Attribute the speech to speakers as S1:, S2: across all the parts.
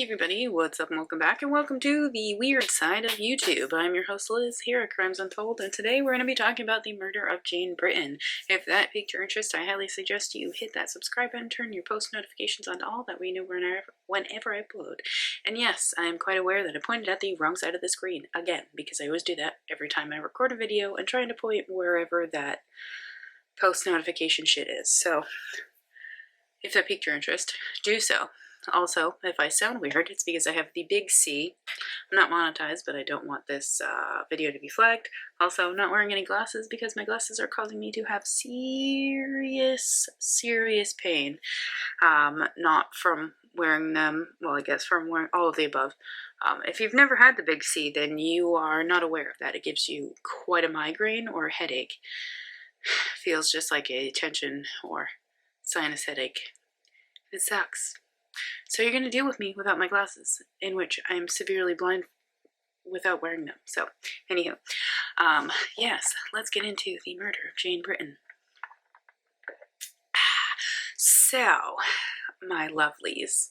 S1: Hey everybody, what's up and welcome back and welcome to the weird side of YouTube. I'm your host Liz here at Crimes Untold, and today we're going to be talking about the murder of Jane Britton. If that piqued your interest, I highly suggest you hit that subscribe button, turn your post notifications on to all, that way you know whenever I upload. And yes, I am quite aware that I pointed at the wrong side of the screen, again, because I always do that every time I record a video and trying to point wherever that post notification shit is. So, if that piqued your interest, do so. Also, if I sound weird, it's because I have the big C. I'm not monetized, but I don't want this video to be flagged. Also, I'm not wearing any glasses because my glasses are causing me to have serious pain. Not from wearing them, well, I guess from wearing all of the above. If you've never had the big C, then you are not aware of that. It gives you quite a migraine or a headache. Feels just like a tension or sinus headache. It sucks. So you're going to deal with me without my glasses, in which I am severely blind without wearing them. So, anywho, yes, let's get into the murder of Jane Britton. So, my lovelies,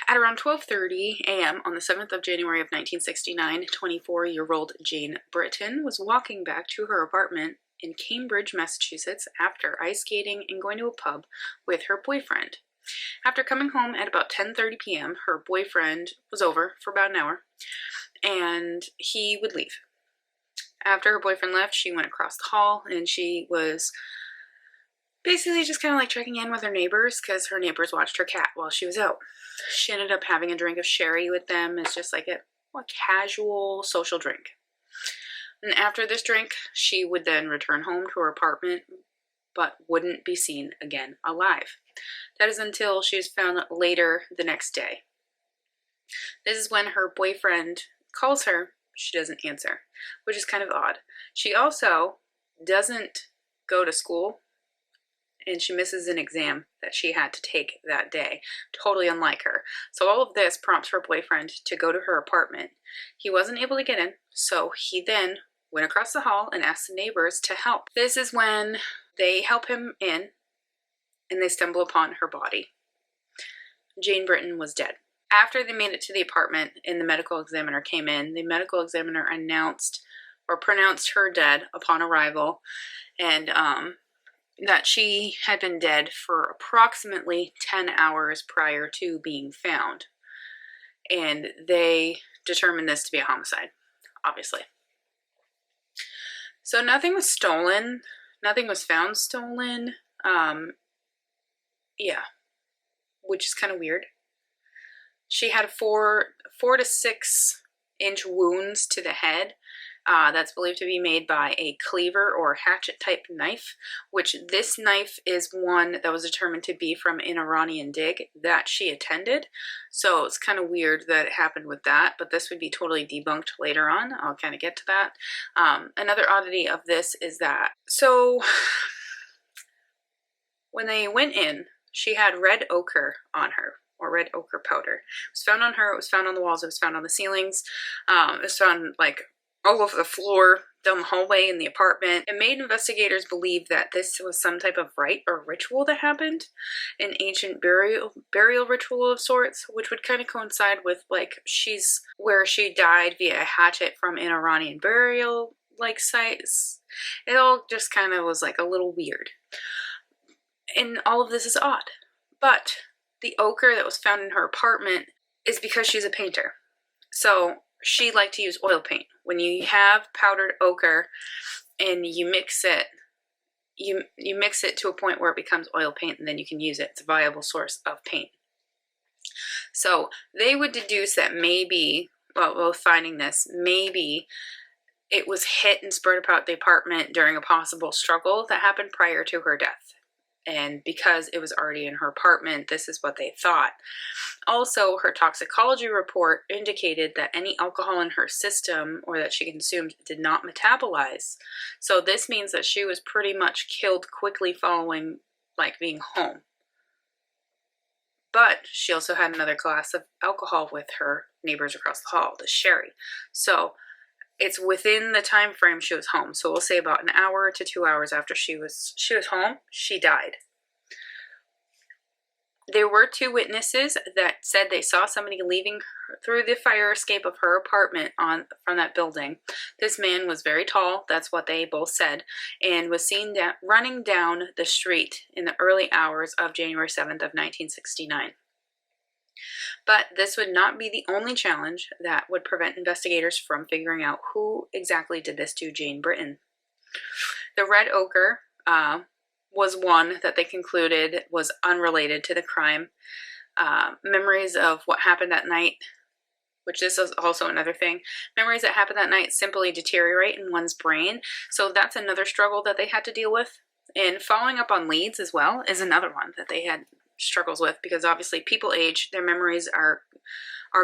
S1: at around 12:30 a.m. on the 7th of January of 1969, 24-year-old Jane Britton was walking back to her apartment in Cambridge, Massachusetts, after ice skating and going to a pub with her boyfriend. After coming home at about 10:30 p.m., her boyfriend was over for about an hour, and he would leave. After her boyfriend left, she went across the hall, and she was basically just kind of like checking in with her neighbors, because her neighbors watched her cat while she was out. She ended up having a drink of sherry with them. It's just like a casual social drink. And after this drink, she would then return home to her apartment, but wouldn't be seen again alive. That is until she was found later the next day. This is when her boyfriend calls her. She doesn't answer, which is kind of odd. She also doesn't go to school, and she misses an exam that she had to take that day, totally unlike her. So all of this prompts her boyfriend to go to her apartment. He wasn't able to get in, so he then went across the hall and asked the neighbors to help. This is when they help him in, and they stumble upon her body. Jane Britton was dead. After they made it to the apartment and the medical examiner came in, the medical examiner announced or pronounced her dead upon arrival, and that she had been dead for approximately 10 hours prior to being found. And they determined this to be a homicide, obviously. So nothing was stolen. Nothing was found stolen. Yeah, which is kind of weird. She had 4 to 6 inch wounds to the head. That's believed to be made by a cleaver or hatchet type knife, which this knife is one that was determined to be from an Iranian dig that she attended. So it's kind of weird that it happened with that, but this would be totally debunked later on. I'll kind of get to that. Another oddity of this is that, so when they went in, she had red ochre on her, or red ochre powder. It was found on her, it was found on the walls, it was found on the ceilings, it was found like all over the floor, down the hallway in the apartment. It made investigators believe that this was some type of rite or ritual that happened, an ancient burial ritual of sorts, which would kind of coincide with like where she died via a hatchet from an Iranian burial like sites. It all just kind of was like a little weird. And all of this is odd. But the ochre that was found in her apartment is because she's a painter. So she liked to use oil paint. When you have powdered ochre and you mix it, you mix it to a point where it becomes oil paint, and then you can use it. It's a viable source of paint. So they would deduce that maybe, well, finding this, maybe it was hit and spread about the apartment during a possible struggle that happened prior to her death. And because it was already in her apartment, this is what they thought. Also, her toxicology report indicated that any alcohol in her system or that she consumed did not metabolize. So this means that she was pretty much killed quickly following, like, being home. But she also had another glass of alcohol with her neighbors across the hall, the sherry. So it's within the time frame she was home. So we'll say about an hour to 2 hours after she was home, she died. There were 2 witnesses that said they saw somebody leaving through the fire escape of her apartment from that building. This man was very tall, that's what they both said, and was seen running down the street in the early hours of January 7th of 1969. But this would not be the only challenge that would prevent investigators from figuring out who exactly did this to Jane Britton. The red ochre was one that they concluded was unrelated to the crime. Memories of what happened that night, which this is also another thing, memories that happened that night simply deteriorate in one's brain. So that's another struggle that they had to deal with. And following up on leads as well is another one that they had struggles with, because obviously people age, their memories are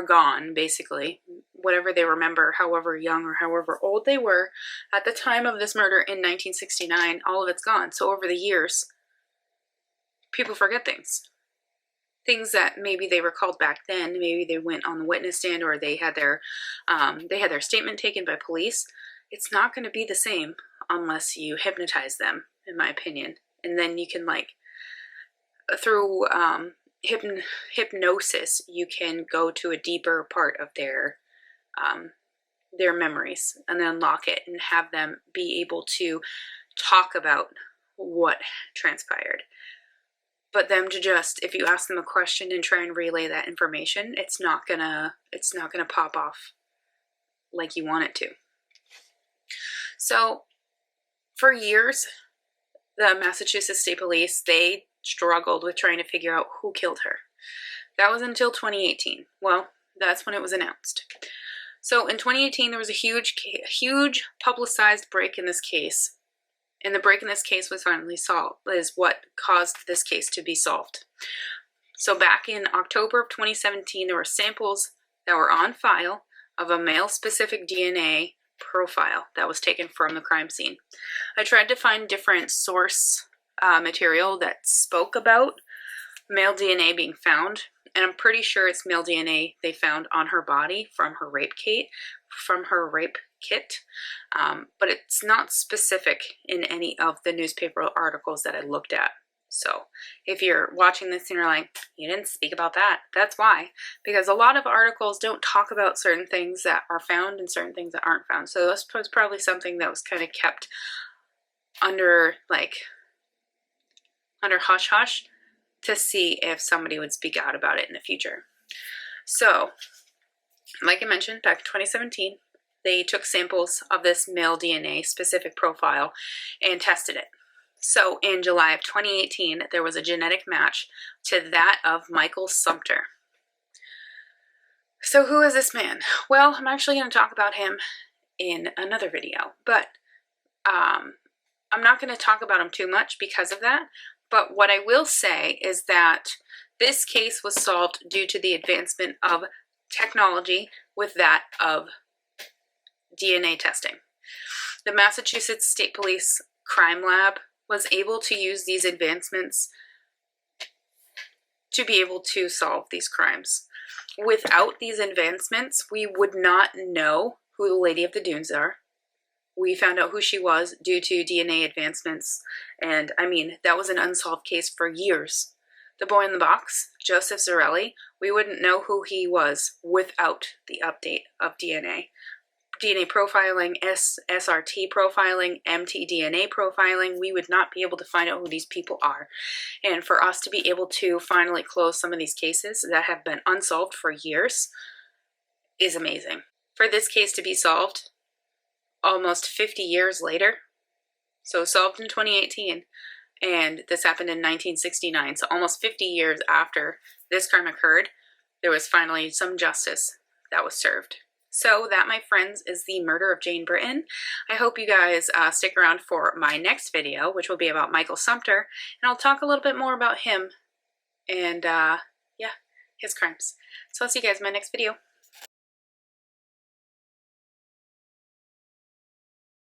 S1: gone, basically. Whatever they remember, however young or however old they were at the time of this murder in 1969, all of it's gone. So over the years, people forget things. Things that maybe they recalled back then, maybe they went on the witness stand or they had their statement taken by police. It's not going to be the same unless you hypnotize them, in my opinion. And then you can, like, through hypnosis, you can go to a deeper part of their memories and then unlock it and have them be able to talk about what transpired. But them to just, if you ask them a question and try and relay that information, it's not gonna pop off like you want it to. So for years, the Massachusetts State Police, they struggled with trying to figure out who killed her. That was until 2018. Well, that's when it was announced. So in 2018, there was a huge publicized break in this case. And the break in this case was finally solved, is what caused this case to be solved. So back in October of 2017, there were samples that were on file of a male-specific DNA profile that was taken from the crime scene. I tried to find different source material that spoke about male DNA being found, and I'm pretty sure it's male DNA they found on her body from her rape kit, but it's not specific in any of the newspaper articles that I looked at. So if you're watching this and you're like, you didn't speak about that, that's why. Because a lot of articles don't talk about certain things that are found and certain things that aren't found. So this was probably something that was kind of kept under hush-hush to see if somebody would speak out about it in the future. So, like I mentioned, back in 2017, they took samples of this male DNA specific profile and tested it. So in July of 2018, there was a genetic match to that of Michael Sumter. So who is this man? Well, I'm actually going to talk about him in another video, but I'm not going to talk about him too much because of that. But what I will say is that this case was solved due to the advancement of technology with that of DNA testing. The Massachusetts State Police Crime Lab was able to use these advancements to be able to solve these crimes. Without these advancements, we would not know who the Lady of the Dunes are. We found out who she was due to DNA advancements, and I mean, that was an unsolved case for years. The boy in the box, Joseph Zarelli, we wouldn't know who he was without the update of DNA. DNA profiling, SRT profiling, mtDNA profiling, we would not be able to find out who these people are. And for us to be able to finally close some of these cases that have been unsolved for years is amazing. For this case to be solved almost 50 years later, so solved in 2018, and this happened in 1969, so almost 50 years after this crime occurred, there was finally some justice that was served. So that, my friends, is the murder of Jane Britton. I hope you guys stick around for my next video, which will be about Michael Sumter, and I'll talk a little bit more about him and, yeah, his crimes. So I'll see you guys in my next video.